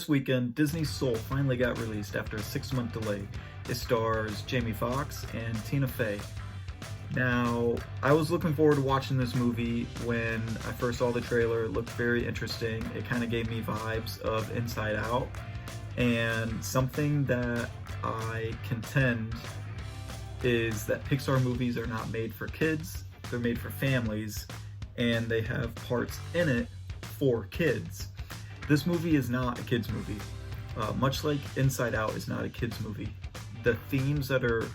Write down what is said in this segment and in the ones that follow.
this weekend, Disney's Soul finally got released after a 6-month delay. It stars Jamie Foxx and Tina Fey. Now, I was looking forward to watching this movie when I first saw the trailer. It looked very interesting. It kind of gave me vibes of Inside Out. And something that I contend is that Pixar movies are not made for kids, they're made for families, and they have parts in it for kids. This movie is not a kids movie. Much like Inside Out is not a kids movie. The themes that are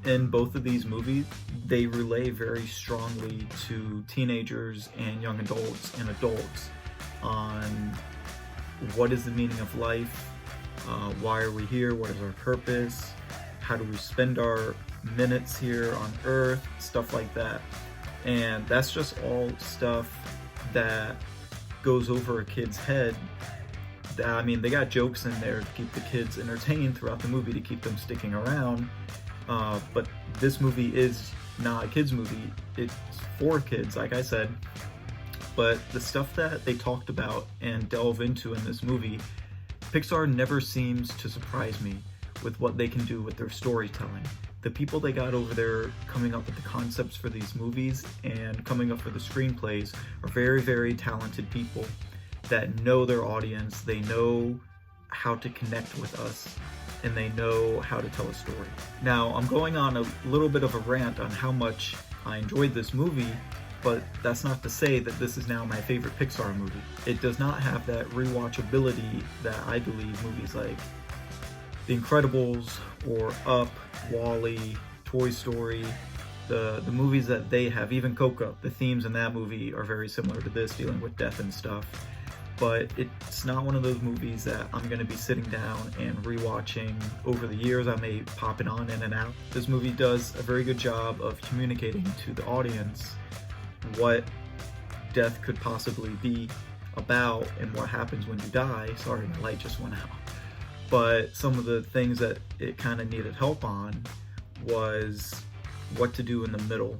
in both of these movies, they relay very strongly to teenagers and young adults and adults on what is the meaning of life, why are we here, what is our purpose, how do we spend our minutes here on Earth, stuff like that. And that's just all stuff that goes over a kid's head. I mean, they got jokes in there to keep the kids entertained throughout the movie, to keep them sticking around. But this movie is not a kids movie. It's for kids, like I said. But the stuff that they talked about and delve into in this movie, Pixar never seems to surprise me with what they can do with their storytelling. The people they got over there coming up with the concepts for these movies and coming up with the screenplays are very, very talented people that know their audience, they know how to connect with us, and they know how to tell a story. Now, I'm going on a little bit of a rant on how much I enjoyed this movie, but that's not to say that this is now my favorite Pixar movie. It does not have that rewatchability that I believe movies like The Incredibles or Up, WALL-E, Toy Story, the movies that they have, even Coco, the themes in that movie are very similar to this, dealing with death and stuff. But it's not one of those movies that I'm going to be sitting down and rewatching over the years. I may pop it on in and out. This movie does a very good job of communicating to the audience what death could possibly be about and what happens when you die. Sorry, my light just went out. But some of the things that it kind of needed help on was what to do in the middle.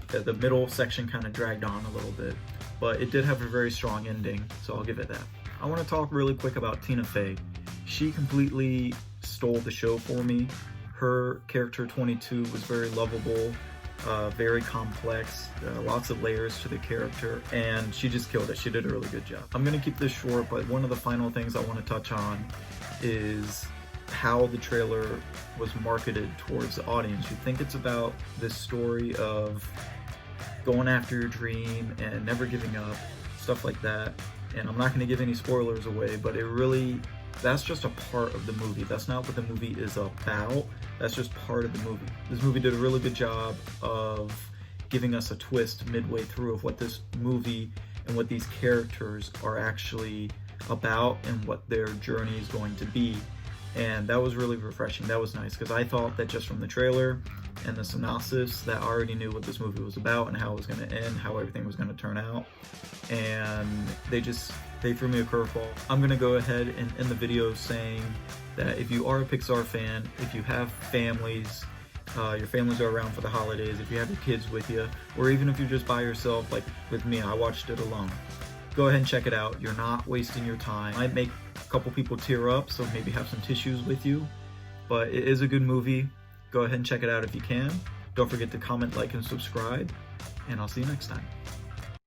The middle section kind of dragged on a little bit, but it did have a very strong ending, so I'll give it that. I want to talk really quick about Tina Fey. She completely stole the show for me. Her character 22 was very lovable, very complex, lots of layers to the character, and she just killed it. She did a really good job. I'm going to keep this short, but one of the final things I want to touch on is how the trailer was marketed towards the audience. You think it's about this story of going after your dream and never giving up, stuff like that. And I'm not going to give any spoilers away, but that's just a part of the movie. That's not what the movie is about. That's just part of the movie. This movie did a really good job of giving us a twist midway through of what this movie and what these characters are actually about and what their journey is going to be. And that was really refreshing. That was nice, because I thought that just from the trailer and the synopsis that I already knew what this movie was about and how it was going to end, how everything was going to turn out. And they threw me a curveball. I'm going to go ahead and end the video saying that if you are a Pixar fan, if you have families, your families are around for the holidays, if you have your kids with you, or even if you're just by yourself, like with me, I watched it alone. Go ahead and check it out. You're not wasting your time. Might make a couple people tear up, so maybe have some tissues with you, but it is a good movie. Go ahead and check it out if you can. Don't forget to comment, like, and subscribe, and I'll see you next time.